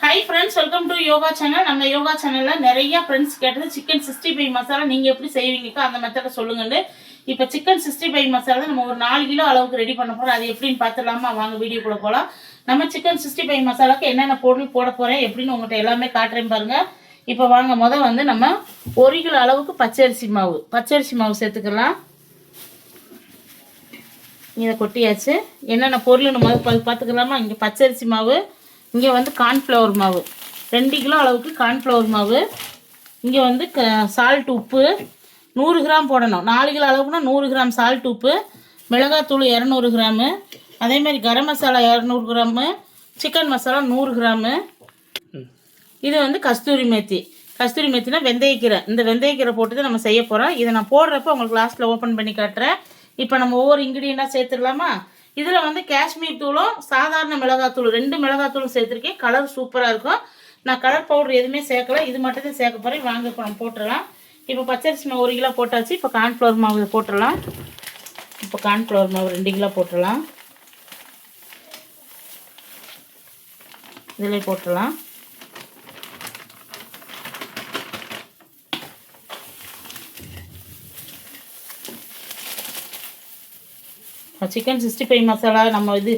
Hi friends, welcome to yoga channel. நம்ம யோகா சேனலில் நிறைய ஃப்ரெண்ட்ஸ் கேட்டது சிக்கன் 65 மசாலா நீங்கள் எப்படி செய்வீங்கக்கா அந்த மெத்தடை சொல்லுங்கன்னு. இப்போ சிக்கன் 65 மசாலா நம்ம ஒரு 4 கிலோ அளவுக்கு ரெடி பண்ண போகிறோம். அது எப்படின்னு பார்த்துடலாமா? வாங்க வீடியோக்குள்ளே போகலாம். நம்ம சிக்கன் 65 மசாலாவுக்கு என்னென்ன பொருள் போட போகிறேன் எப்படின்னு உங்கள்கிட்ட எல்லாமே காட்டுறேன் பாருங்கள். இப்போ வாங்க வந்து நம்ம 1 கிலோ அளவுக்கு பச்சரிசி மாவு சேர்த்துக்கலாம். இதை கொட்டியாச்சு. என்னென்ன பொருள்னு பார்த்துக்கலாமா? இங்கே பச்சரிசி மாவு, இங்கே வந்து கார்ன்ஃப்ளவர் மாவு 2 கிலோ அளவுக்கு கார்ன்ஃப்ளவர் மாவு, இங்கே வந்து சால்ட் உப்பு 100 கிராம் போடணும். 4 கிலோ அளவுக்குனா 100 கிராம் சால்ட் உப்பு, மிளகாத்தூள் 200 கிராமு, அதேமாதிரி garam masala 200 gram, chicken masala 100 gram. இது வந்து கஸ்தூரி மேத்தினா வெந்தயக்கீரை. இந்த வெந்தயக்கீரை போட்டு தான் நம்ம செய்ய போகிறோம். இதை நான் போடுறப்ப உங்களுக்கு லாஸ்ட்டில் ஓப்பன் பண்ணி காட்டுறேன். இப்போ நம்ம ஒவ்வொரு இன்க்ரீடியண்டாக சேர்த்துடலாமா? இதில் வந்து காஷ்மீர் தூளும் சாதாரண மிளகாத்தூள் 2 மிளகாத்தூளும் சேர்த்துருக்கேன். கலர் சூப்பராக இருக்கும். நான் கலர் பவுடர் எதுவுமே சேர்க்கல, இது மட்டும் தான் சேர்க்க போகிறேன். வாங்க இப்போ நம்ம போட்டுடலாம். இப்போ பச்சரிசி மாவு 1 கிலோ போட்டாச்சு. இப்போ கார்ன்ஃப்ளவர் மாவு போட்டுடலாம். இப்போ கார்ன்ஃப்ளவர் மாவு 2 கிலோ போட்டுடலாம். இதில் போட்டுடலாம். சிக்கன் 65 மசாலா நம்ம இது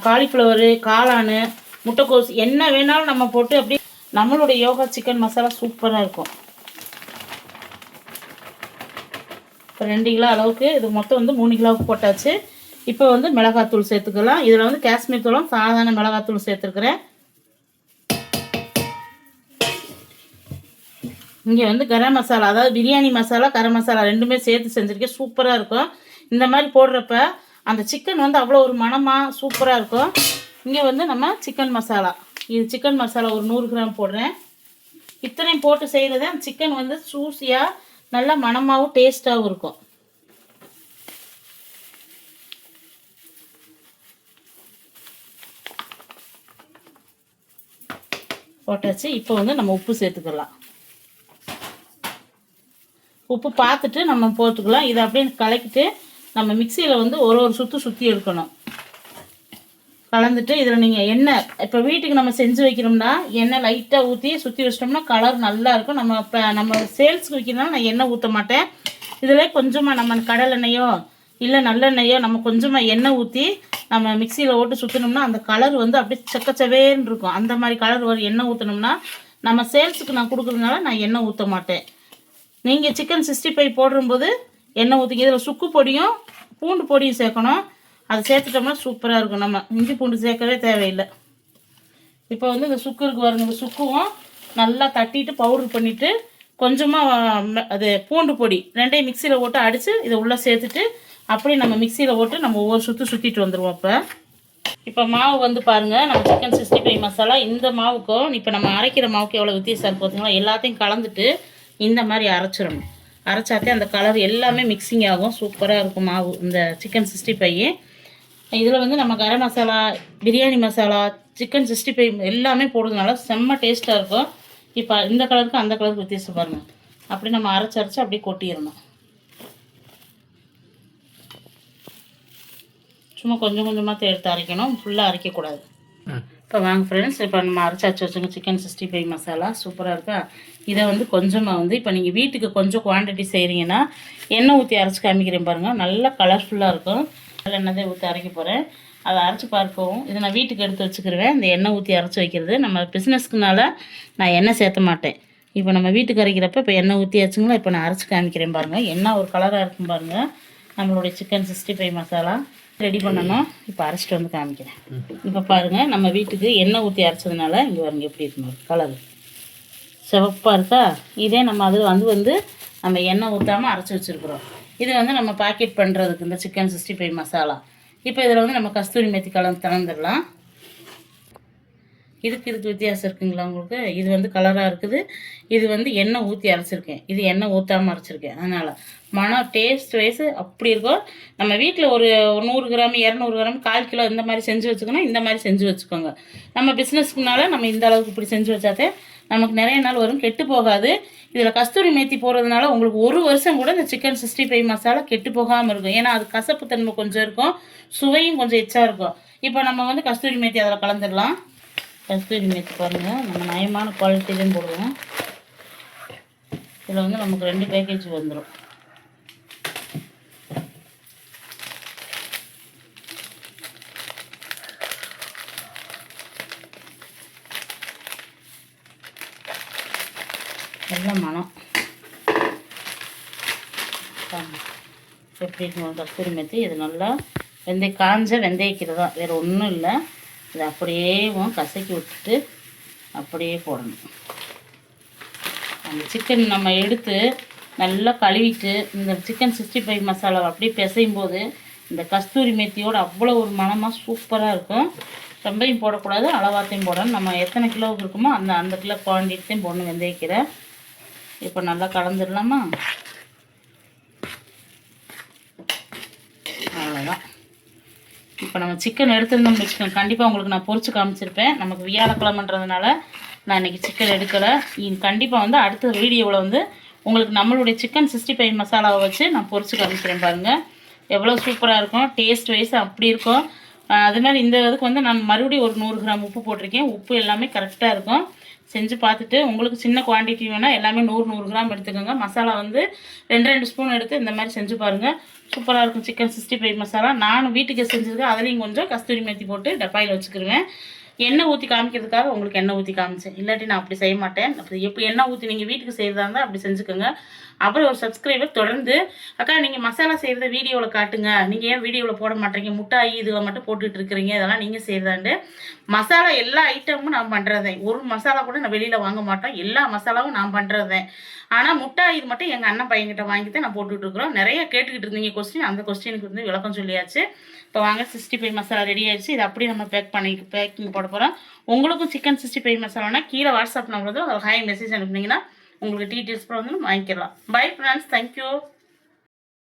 காலிஃப்ளவரு, காளான், முட்டைக்கோஸ் என்ன வேணாலும் நம்ம போட்டு அப்படி நம்மளுடைய யோகா சிக்கன் மசாலா சூப்பராக இருக்கும். இப்போ 2 கிலோ அளவுக்கு இது மொத்தம் வந்து 3 கிலோவுக்கு போட்டாச்சு. இப்போ வந்து மிளகாத்தூள் சேர்த்துக்கலாம். இதில் வந்து காஷ்மீர் தூளும் சாதாரண மிளகாத்தூள் சேர்த்துருக்குறேன். இங்கே வந்து கரம் மசாலா, அதாவது பிரியாணி மசாலா, கரம் மசாலா ரெண்டுமே சேர்த்து செஞ்சுருக்கேன். சூப்பராக இருக்கும். இந்த மாதிரி போடுறப்ப அந்த சிக்கன் வந்து அவ்வளோ ஒரு மணமாக சூப்பராக இருக்கும். இங்கே வந்து நம்ம சிக்கன் மசாலா, இது சிக்கன் மசாலா ஒரு 100 கிராம் போடுறேன். இத்தனையும் போட்டு செய்கிறது அந்த சிக்கன் வந்து ஜூஸியாக நல்லா மணமாகவும் டேஸ்ட்டாகவும் இருக்கும். போட்டாச்சு. இப்போ வந்து நம்ம உப்பு சேர்த்துக்கலாம். உப்பு பார்த்துட்டு நம்ம போட்டுக்கலாம். இதை அப்படியே கலக்கிட்டு நம்ம மிக்சியில் வந்து ஒரு சுற்றி எடுக்கணும். கலந்துட்டு இதில் நீங்கள் எண்ணெய், இப்போ வீட்டுக்கு நம்ம செஞ்சு வைக்கிறோம்னா எண்ணெய் லைட்டாக ஊற்றி சுற்றி வச்சிட்டோம்னா கலர் நல்லா இருக்கும். நம்ம இப்போ நம்ம சேல்ஸுக்கு வைக்கிறதுனால நான் எண்ணெய் ஊற்ற மாட்டேன். இதில் கொஞ்சமாக நம்ம கடலெண்ணெயோ இல்லை நல்லெண்ணெயோ நம்ம கொஞ்சமாக எண்ணெய் ஊற்றி நம்ம மிக்சியில் ஓட்டு சுற்றினோம்னா அந்த கலர் வந்து அப்படியே செக்கச்சவேன்னு இருக்கும். அந்த மாதிரி கலர் வரும் எண்ணெய் ஊற்றினோம்னா. நம்ம சேல்ஸுக்கு நான் கொடுக்குறதுனால நான் எண்ணெய் ஊற்ற மாட்டேன். நீங்கள் சிக்கன் 65 போடும்போது எண்ணெய் ஊற்றிக்க. இதில் சுக்கு பொடியும் பூண்டு பொடியும் சேர்க்கணும். அது சேர்த்துட்டோம்னா சூப்பராக இருக்கும். நம்ம இஞ்சி பூண்டு சேர்க்கவே தேவையில்லை. இப்போ வந்து இந்த சுக்கு இருக்கு பாருங்க, இந்த சுக்குவும் நல்லா தட்டிட்டு பவுடர் பண்ணிவிட்டு கொஞ்சமாக அது பூண்டு பொடி ரெண்டையும் மிக்சியில் போட்டு அடித்து இதை உள்ளே சேர்த்துட்டு அப்படியே நம்ம மிக்சியில் போட்டு நம்ம ஒவ்வொரு சுற்றிட்டு வந்துடுவோம். இப்போ மாவு வந்து பாருங்கள், நம்ம சிக்கன் 65 மசாலா இந்த மாவுக்கும் இப்போ நம்ம அரைக்கிற மாவுக்கு எவ்வளோ வித்தியாசம் இருக்குது பார்த்தீங்களா? எல்லாத்தையும் கலந்துட்டு இந்த மாதிரி அரைச்சிடணும். அரைச்சாத்தே அந்த கலர் எல்லாமே மிக்சிங் ஆகும். சூப்பராக இருக்கும் மாவு இந்த சிக்கன் 65. இதில் வந்து நம்ம கரம் மசாலா, பிரியாணி மசாலா, சிக்கன் 65 எல்லாமே போடுறதுனால செம்ம டேஸ்ட்டாக இருக்கும். இப்போ இந்த கலருக்கு அந்த கலருக்கு வித்தியாசம் பாருங்கள். அப்படி நம்ம அரைச்சி அப்படியே கொட்டிடணும். சும்மா கொஞ்சம் கொஞ்சமாக எடுத்து அரைக்கணும், ஃபுல்லாக அரைக்கக்கூடாது. இப்போ வாங்க ஃப்ரெண்ட்ஸ், இப்போ நம்ம அரைச்சாச்சு வச்சுங்க சிக்கன் 65 மசாலா சூப்பராக இருக்கா? இதை வந்து கொஞ்சமாக வந்து இப்போ நீங்கள் வீட்டுக்கு கொஞ்சம் குவான்டிட்டி செய்கிறீங்கன்னா எண்ணெய் ஊற்றி அரைச்சி காமிக்கிறேன் பாருங்கள். நல்லா கலர்ஃபுல்லாக இருக்கும். அதில் எண்ணெய் ஊற்றி அரைக்க போகிறேன். அதை அரைச்சி பார்க்கவும் இதை நான் வீட்டுக்கு எடுத்து வச்சுக்கிருவேன். இந்த எண்ணெய் ஊற்றி அரைச்சி வைக்கிறது நம்ம பிஸ்னஸ்க்குனால நான் எண்ணெய் சேர்த்த மாட்டேன். இப்போ நம்ம வீட்டுக்கு அரைக்கிறப்ப இப்போ எண்ணெய் ஊற்றி வச்சுங்களா. இப்போ நான் அரைச்சி காமிக்கிறேன் பாருங்கள். என்ன ஒரு கலராக இருக்கும் பாருங்கள். நம்மளுடைய சிக்கன் 65 மசாலா ரெடி பண்ணணும். இப்போ அரைச்சிட்டு வந்து காமிக்கிறேன். இப்போ பாருங்கள், நம்ம வீட்டுக்கு எண்ணெய் ஊற்றி அரைச்சதுனால இங்கே பாருங்க எப்படி இருக்கணும், கலர் சிவப்பாக இருக்கா? இதே நம்ம அது வந்து நம்ம எண்ணெய் ஊற்றாமல் அரைச்சி வச்சுருக்குறோம். இது வந்து நம்ம பாக்கெட் பண்ணுறதுக்கு இந்த சிக்கன் 65 மசாலா. இப்போ இதில் வந்து நம்ம கஸ்தூரி மேத்தி கலந்துடலாம். இதுக்கு வித்தியாசம் இருக்குங்களா உங்களுக்கு? இது வந்து கலராக இருக்குது. இது வந்து எண்ணெய் ஊற்றி அரைச்சிருக்கேன். இது எண்ணெய் ஊற்றாமல் அரைச்சிருக்கேன். அதனால் மனம் டேஸ்ட் வைஸு அப்படி இருக்கும். நம்ம வீட்டில் ஒரு 100 கிராம் 200 கிராம் 1/4 கிலோ இந்த மாதிரி செஞ்சு வச்சுக்கணும். இந்த மாதிரி செஞ்சு வச்சுக்கோங்க. நம்ம பிஸ்னஸ்க்குனால நம்ம இந்த அளவுக்கு இப்படி செஞ்சு வச்சாதே நமக்கு நிறைய நாள் வரும், கெட்டு போகாது. இதில் கஸ்தூரி மேத்தி போடுறதுனால உங்களுக்கு 1 வருஷம் கூட இந்த சிக்கன் 65 மசாலா கெட்டு போகாமல் இருக்கும். ஏன்னா அது கசப்பு தன்மை கொஞ்சம் இருக்கும், சுவையும் கொஞ்சம் எச்சா இருக்கும். இப்போ நம்ம வந்து கஸ்தூரி மேத்தி அதில் கலந்துடலாம். கஸ்தூரி மேத்தி பாருங்கள், நம்ம நயமான குவாலிட்டிலையும் போடுவோம். இதில் வந்து நமக்கு 2 பேக்கேஜ் வந்துடும். நல்ல மனம் எப்படி இருக்கணும் கஸ்தூரி மேத்தி. இது நல்லா காஞ்ச வெந்தயக்கீரை தான், வேறு ஒன்றும் இல்லை. இதை அப்படியே கசக்கி விட்டுட்டு அப்படியே போடணும். அந்த சிக்கன் நம்ம எடுத்து நல்லா கழுவிட்டு இந்த சிக்கன் 65 மசாலாவை அப்படியே பிசையும் போது இந்த கஸ்தூரி மேத்தியோட அவ்வளோ ஒரு மனமாக சூப்பராக இருக்கும். ரொம்பையும் போடக்கூடாது, அளவாத்தையும் போடணும். நம்ம எத்தனை கிலோவுக்கு இருக்குமோ அந்த கிலோ குவான்டிட்டியும் போடணும் வெந்தயக்கீரை. இப்போ நல்லா கலந்துடலாமா? அவ்வளோதான். இப்போ நம்ம சிக்கன் எடுத்துருந்தோம்னு வச்சுக்கோங்க, கண்டிப்பாக உங்களுக்கு நான் பொரிச்சு காமிச்சிருப்பேன். நமக்கு வியாழக்கிழமைன்றதுனால நான் இன்றைக்கி சிக்கன் எடுக்கலை. கண்டிப்பாக வந்து அடுத்த வீடியோவில் வந்து உங்களுக்கு நம்மளுடைய சிக்கன் 65 மசாலாவை வச்சு நான் பொரிச்சு காமிக்கிறேன். பாருங்கள் எவ்வளோ சூப்பராக இருக்கும், டேஸ்ட் வைஸ் அப்படி இருக்கும். அதுமாதிரி இந்த இதுக்கு வந்து நான் மறுபடியும் ஒரு 100 கிராம் உப்பு போட்டிருக்கேன். உப்பு எல்லாமே கரெக்டாக இருக்கும். செஞ்சு பார்த்துட்டு உங்களுக்கு சின்ன குவான்டிட்டி வேணால் எல்லாமே 100 கிராம் எடுத்துக்கோங்க. மசாலா வந்து 2 ஸ்பூன் எடுத்து இந்த மாதிரி செஞ்சு பாருங்கள். சூப்பராக இருக்கும் சிக்கன் 65 மசாலா. நானும் வீட்டுக்கு செஞ்சதுக்கு அதுலேயும் கொஞ்சம் கஸ்தூரி மேத்தி போட்டு டப்பாயில் வச்சுக்கிருவேன். எண்ணெய் ஊற்றி காமிக்கிறதுக்காக உங்களுக்கு எண்ணெய் ஊற்றி காமிச்சேன். இல்லாட்டி நான் அப்படி செய்ய மாட்டேன். அப்படி எப்படி எண்ணெய் ஊற்றி நீங்கள் வீட்டுக்கு செய்கிறதா இருந்தால் அப்படி செஞ்சுக்கோங்க. அப்புறம் ஒரு சப்ஸ்கிரைபர் தொடர்ந்து, அக்கா நீங்கள் மசாலா செய்கிறத வீடியோவில் காட்டுங்க, நீங்கள் ஏன் வீடியோவில் போட மாட்டேங்க, முட்டாய் இதுவை மட்டும் போட்டுட்டு இருக்கிறீங்க, இதெல்லாம் நீங்கள் செய்கிறதாண்டு. மசாலா எல்லா ஐட்டமும் நான் பண்ணுறதேன். ஒரு மசாலா கூட நான் வெளியில் வாங்க மாட்டோம், எல்லா மசாலாவும் நான் பண்ணுறதேன். ஆனால் முட்டாய் இது மட்டும் எங்கள் அண்ணன் பையன்கிட்ட வாங்கிட்டு நான் போட்டுட்ருக்குறோம். நிறைய கேட்டுக்கிட்டு இருந்தீங்க கொஸ்டின், அந்த கொஸ்டினுக்கு வந்து விளக்கம் சொல்லியாச்சு. இப்போ வாங்க 65 மசாலா ரெடி ஆகிடுச்சு. இது அப்படியே நம்ம பேக்கிங் போட போகிறோம். உங்களுக்கும் சிக்கன் 65 மசாலானா கீழே வாட்ஸ்அப் நம்பர் ஹாய் மெசேஜ் அனுப்புனீங்கன்னா உங்களுக்கு டீட்டெயில்ஸ் கூட வந்து வாங்கிக்கலாம். Bye friends, thank you.